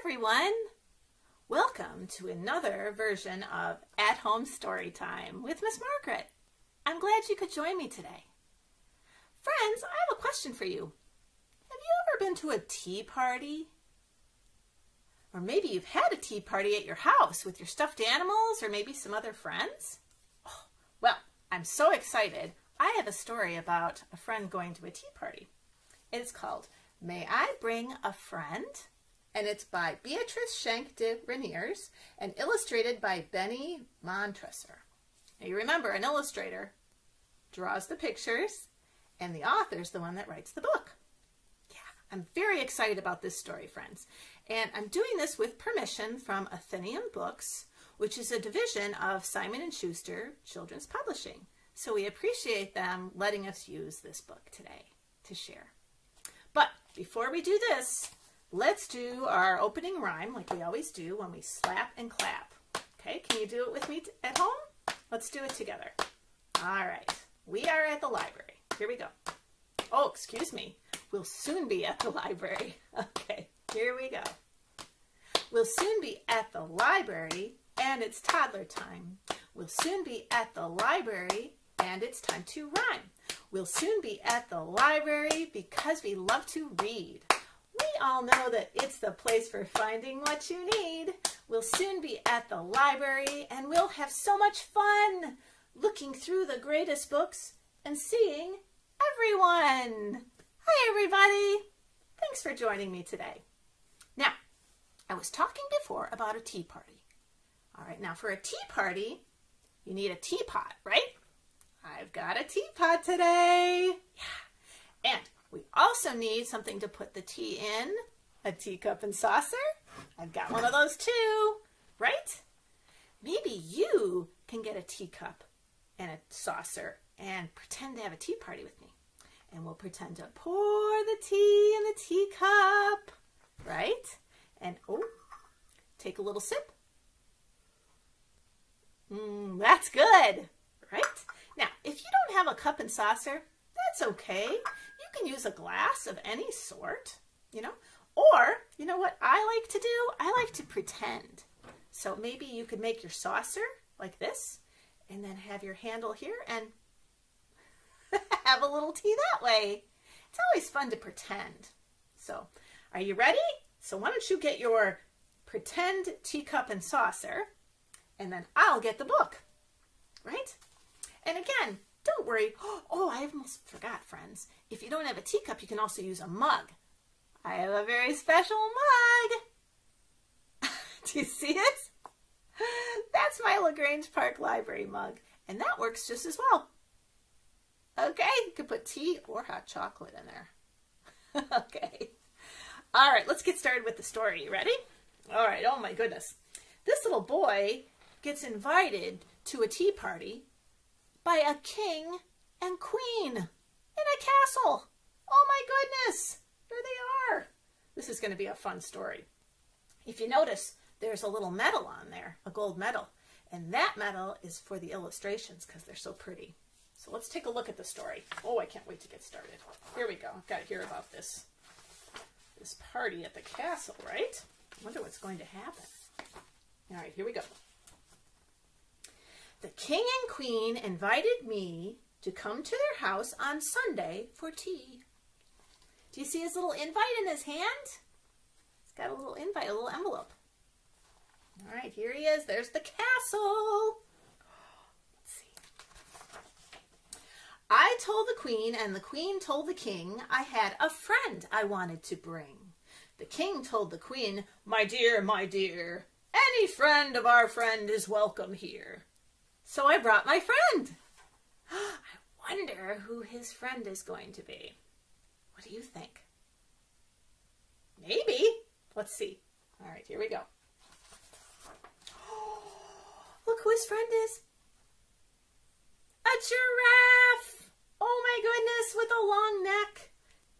everyone! Welcome to another version of At Home Story Time with Miss Margaret. I'm glad you could join me today. Friends, I have a question for you. Have you ever been to a tea party? Or maybe you've had a tea party at your house with your stuffed animals or maybe some other friends? Oh, well, I'm so excited. I have a story about a friend going to a tea party. It's called May I Bring a Friend? And it's by Beatrice Schenk de Regniers and illustrated by Beni Montresor. Now you remember, an illustrator draws the pictures and the author's the one that writes the book. Yeah, I'm very excited about this story, friends. And I'm doing this with permission from Athenaeum Books, which is a division of Simon & Schuster Children's Publishing. So we appreciate them letting us use this book today to share. But before we do this, let's do our opening rhyme like we always do when we slap and clap. Okay, can you do it with me at home? Let's do it together. All right, we are at the library. Here we go. Oh, excuse me. We'll soon be at the library. Okay, here we go. We'll soon be at the library and it's toddler time. We'll soon be at the library and it's time to rhyme. We'll soon be at the library because we love to read. We all know that it's the place for finding what you need. We'll soon be at the library and we'll have so much fun looking through the greatest books and seeing everyone. Hi, everybody. Thanks for joining me today. Now, I was talking before about a tea party. All right, now for a tea party, you need a teapot, right? I've got a teapot today. Yeah. And we also need something to put the tea in, a teacup and saucer. I've got one of those too, right? Maybe you can get a teacup and a saucer and pretend to have a tea party with me. And we'll pretend to pour the tea in the teacup, right? And oh, take a little sip. That's good, right? Now, if you don't have a cup and saucer, that's okay. You can use a glass of any sort, you know, or you know what I like to do? I like to pretend. So maybe you could make your saucer like this and then have your handle here and have a little tea that way. It's always fun to pretend. So are you ready? So why don't you get your pretend teacup and saucer and then I'll get the book, right? And again, don't worry. Oh, I almost forgot, friends. If you don't have a teacup, you can also use a mug. I have a very special mug. Do you see it? That's my LaGrange Park Library mug. And that works just as well. Okay, you can put tea or hot chocolate in there. Okay. All right, let's get started with the story. You ready? All right, oh my goodness. This little boy gets invited to a tea party by a king and queen in a castle. Oh my goodness, there they are. This is going to be a fun story. If you notice, there's a little medal on there, a gold medal, and that medal is for the illustrations because they're so pretty. So let's take a look at the story. Oh, I can't wait to get started. Here we go. I've got to hear about this party at the castle, right? I wonder what's going to happen. All right, here we go. The king and queen invited me to come to their house on Sunday for tea. Do you see his little invite in his hand? He's got a little invite, a little envelope. All right, here he is. There's the castle. Let's see. I told the queen and the queen told the king I had a friend I wanted to bring. The king told the queen, my dear, any friend of our friend is welcome here. So I brought my friend. I wonder who his friend is going to be. What do you think? Maybe. Let's see. All right, here we go. Look who his friend is. A giraffe. Oh my goodness, with a long neck.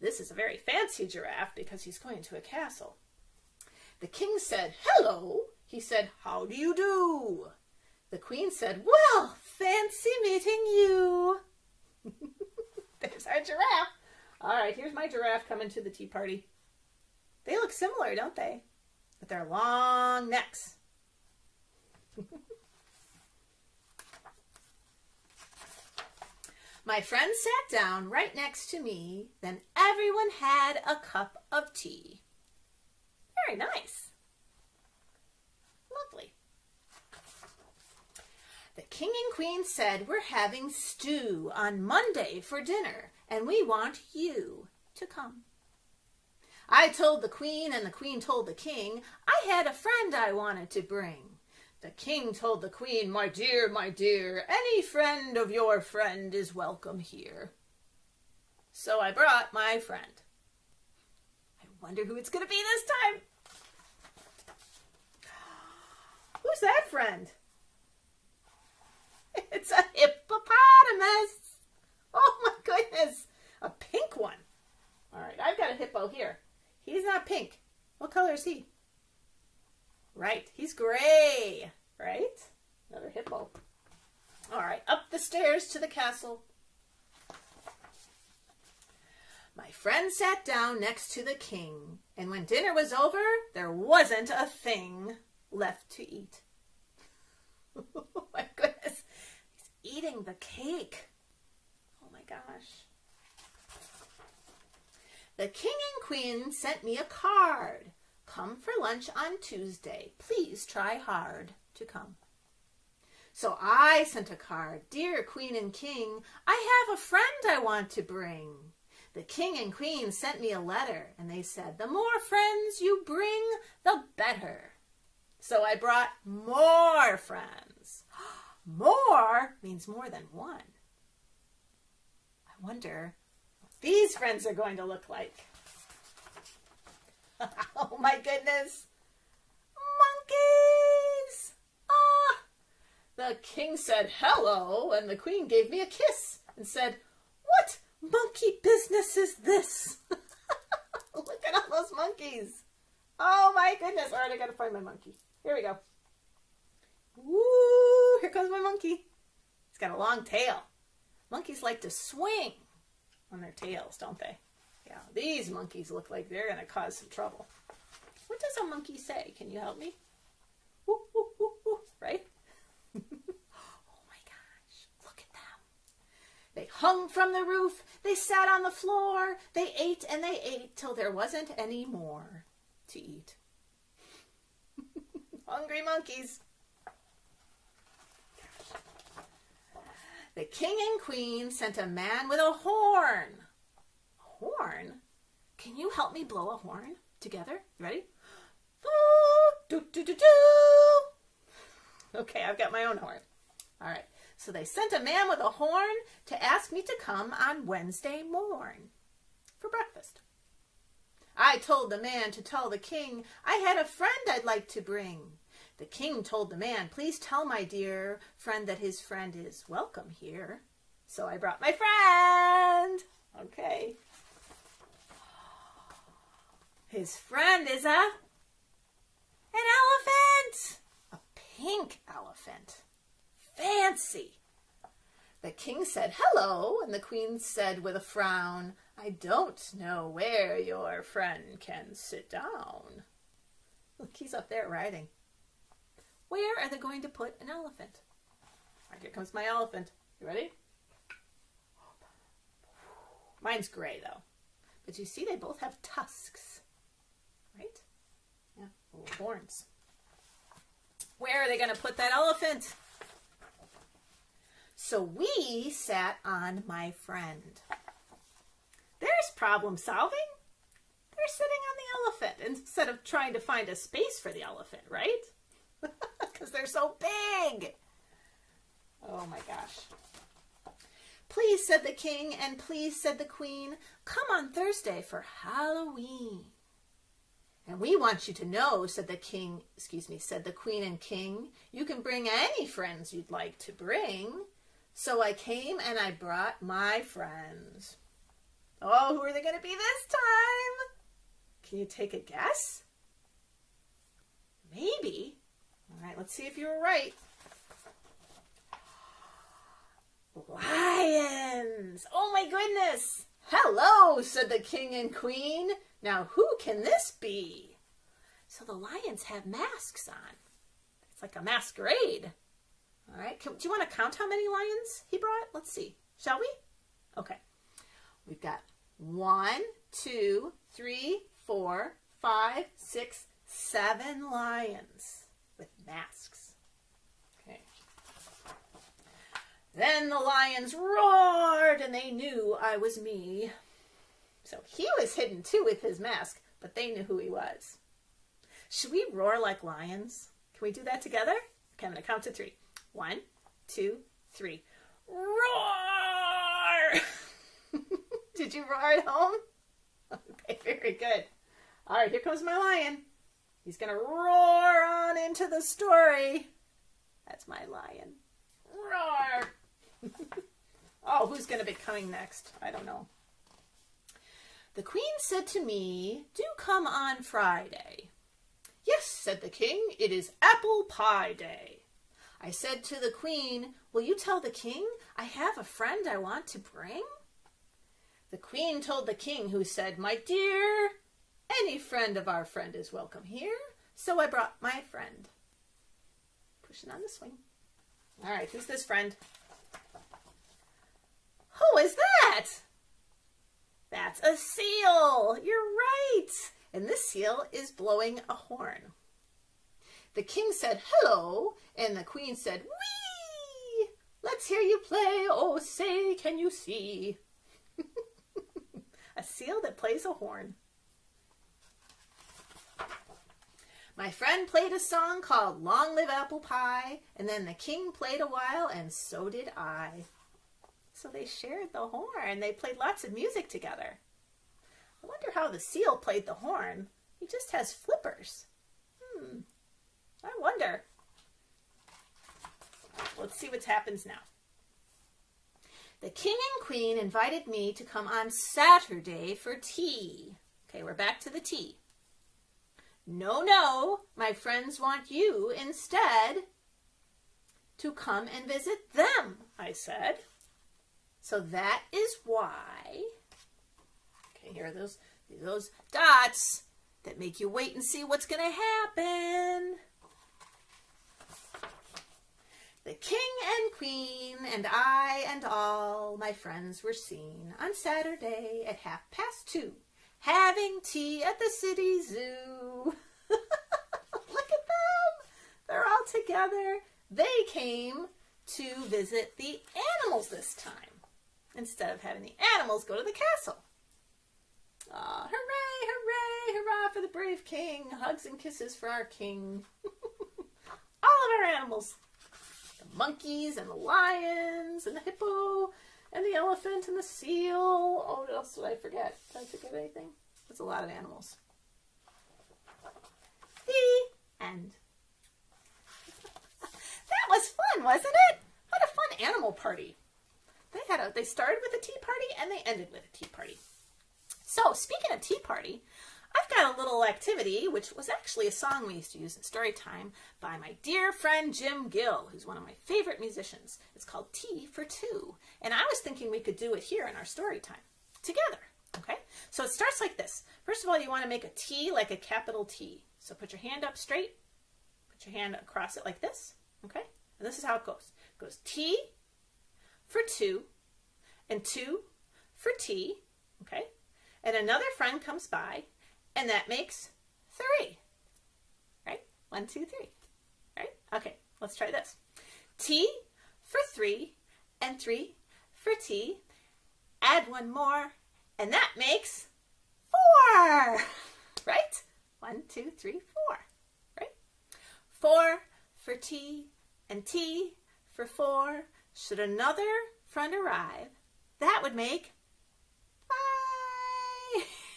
This is a very fancy giraffe because he's going to a castle. The king said, hello. He said, how do you do? The queen said, well, fancy meeting you. There's our giraffe. All right, here's my giraffe coming to the tea party. They look similar, don't they? with their long necks. My friend sat down right next to me. Then everyone had a cup of tea. Very nice. Lovely. The king and queen said, we're having stew on Monday for dinner, and we want you to come. I told the queen, and the queen told the king, I had a friend I wanted to bring. The king told the queen, my dear, any friend of your friend is welcome here. So I brought my friend. I wonder who it's going to be this time. Who's that friend? It's a hippopotamus. Oh my goodness. A pink one. All right, I've got a hippo here. He's not pink. What color is he? Right, he's gray, right? Another hippo. All right, up the stairs to the castle. My friend sat down next to the king, and when dinner was over, there wasn't a thing left to eat. Oh my goodness, he's eating the cake. Oh my gosh. The king and queen sent me a card. Come for lunch on Tuesday. Please try hard to come. So I sent a card. Dear queen and king, I have a friend I want to bring. The king and queen sent me a letter, and they said, the more friends you bring, the better. So I brought more friends. More means more than one. I wonder what these friends are going to look like. Oh my goodness. Monkeys! Ah! The king said hello, and the queen gave me a kiss and said, what monkey business is this? Look at all those monkeys. Oh my goodness. All right, I got to find my monkey. Here we go. Woo! Here comes my monkey. He's got a long tail. Monkeys like to swing on their tails, don't they? Yeah, these monkeys look like they're going to cause some trouble. What does a monkey say? Can you help me? Woo, woo, woo, woo, right? Oh my gosh, look at them. They hung from the roof. They sat on the floor. They ate and they ate till there wasn't any more to eat. Hungry monkeys. The king and queen sent a man with a horn. Horn? Can you help me blow a horn together? You ready? Do, do, do, do. Okay, I've got my own horn. All right. So they sent a man with a horn to ask me to come on Wednesday morn for breakfast. I told the man to tell the king I had a friend I'd like to bring. The king told the man, please tell my dear friend that his friend is welcome here. So I brought my friend. Okay. His friend is an elephant. A pink elephant. Fancy. The king said, hello, and the queen said with a frown, I don't know where your friend can sit down. Look, he's up there riding. Where are they going to put an elephant? All right, here comes my elephant. You ready? Mine's gray, though. But you see, they both have tusks. Right? Yeah, little horns. Where are they going to put that elephant? So we sat on my friend. There's problem solving. They're sitting on the elephant instead of trying to find a space for the elephant, right? Because they're so big. Oh my gosh. Please, said the king, and please, said the queen, come on Thursday for Halloween. And we want you to know, said the king, said the queen and king, you can bring any friends you'd like to bring. So I came and I brought my friends. Oh, who are they going to be this time? Can you take a guess? Maybe. All right, let's see if you were right. Lions! Oh my goodness! Hello, said the king and queen. Now who can this be? So the lions have masks on. It's like a masquerade. All right, do you want to count how many lions he brought? Let's see. Shall we? Okay. We've got 1, 2, 3, 4, 5, 6, 7 lions with masks. Okay. Then the lions roared and they knew I was me. So he was hidden too with his mask, but they knew who he was. Should we roar like lions? Can we do that together? Okay, I'm going to count to 3. 1, 2, 3. Roar! Did you roar at home? Okay, very good. All right, here comes my lion. He's going to roar on into the story. That's my lion. Roar! Oh, who's going to be coming next? I don't know. The queen said to me, "Do come on Friday." "Yes," said the king, "it is apple pie day." I said to the queen, "Will you tell the king I have a friend I want to bring?" The queen told the king, who said, "My dear, any friend of our friend is welcome here." So I brought my friend. Pushing on the swing. All right, who's this friend? Who is that? That's a seal. You're right. And this seal is blowing a horn. The king said, "Hello," and the queen said, "Wee! Let's hear you play. Oh, say, can you see?" A seal that plays a horn. My friend played a song called "Long Live Apple Pie," and then the king played a while, and so did I. So they shared the horn. They played lots of music together. I wonder how the seal played the horn. He just has flippers. I wonder. Let's see what happens now. The king and queen invited me to come on Saturday for tea. Okay, we're back to the tea. "No, no, my friends want you instead to come and visit them," I said. So that is why, okay, here are those dots that make you wait and see what's going to happen. The king and queen and I and all my friends were seen on Saturday at 2:30, having tea at the city zoo. Look at them. They're all together. They came to visit the animals this time, instead of having the animals go to the castle. Hooray, hooray, hurrah for the brave king. Hugs and kisses for our king. All of our animals. The monkeys and the lions and the hippo and the elephant and the seal. Oh, what else did I forget? Did I forget anything? There's a lot of animals. The end. That was fun, wasn't it? What a fun animal party. They started with a tea party and they ended with a tea party. So speaking of tea party, I've got a little activity, which was actually a song we used to use in story time by my dear friend Jim Gill, who's one of my favorite musicians. It's called Tea for Two. And I was thinking we could do it here in our story time together. Okay, so it starts like this. First of all, you want to make a T like a capital T. So put your hand up straight, put your hand across it like this. Okay, and this is how it goes. It goes T for two, and two for tea, okay? And another friend comes by, and that makes 3, right? 1, 2, 3, right? Okay, let's try this. T for 3, and 3 for tea. Add one more, and that makes 4, right? 1, 2, 3, 4, right? 4 for tea, and tea for 4. Should another friend arrive, that would make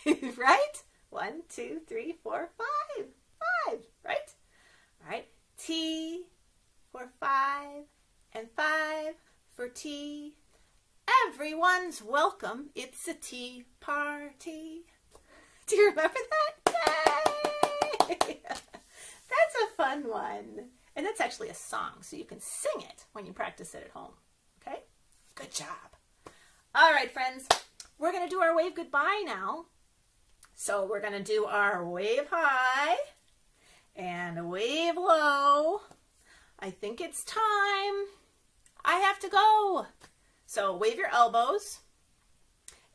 5, right? 1, 2, 3, 4, 5, 5, right? All right, T for 5 and 5 for tea. Everyone's welcome. It's a tea party. Do you remember that? Yay! That's a fun one. And that's actually a song, so you can sing it when you practice it at home. Okay? Good job. All right, friends. We're going to do our wave goodbye now. So we're going to do our wave high, And wave low. I think it's time. I have to go. So wave your elbows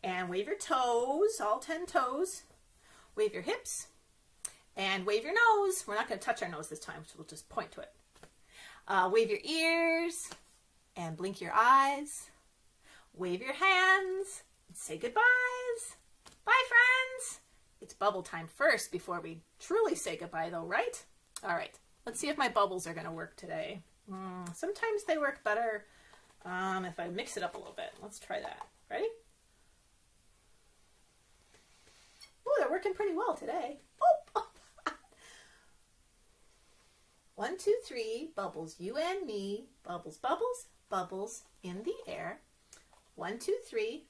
and wave your toes, all 10 toes. Wave your hips and wave your nose. We're not going to touch our nose this time, so we'll just point to it. Wave your ears and blink your eyes. Wave your hands and say goodbyes. Bye, friends. It's bubble time first before we truly say goodbye, though, right? All right, let's see if my bubbles are going to work today. Sometimes they work better if I mix it up a little bit. Let's try that. Ready? Oh, they're working pretty well today. Oh. 1, 2, 3, bubbles, you and me. Bubbles, bubbles, bubbles in the air. 1, 2, 3.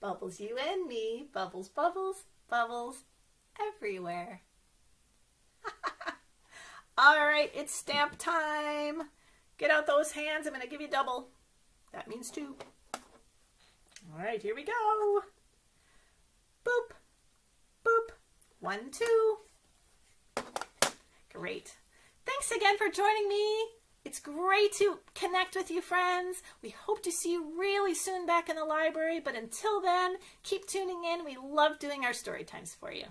Bubbles, you and me. Bubbles, bubbles, bubbles everywhere. All right, it's stamp time. Get out those hands. I'm going to give you double. That means 2. All right, here we go. Boop, boop. 1, 2. Great. Thanks again for joining me. It's great to connect with you, friends. We hope to see you really soon back in the library, but until then, keep tuning in. We love doing our story times for you.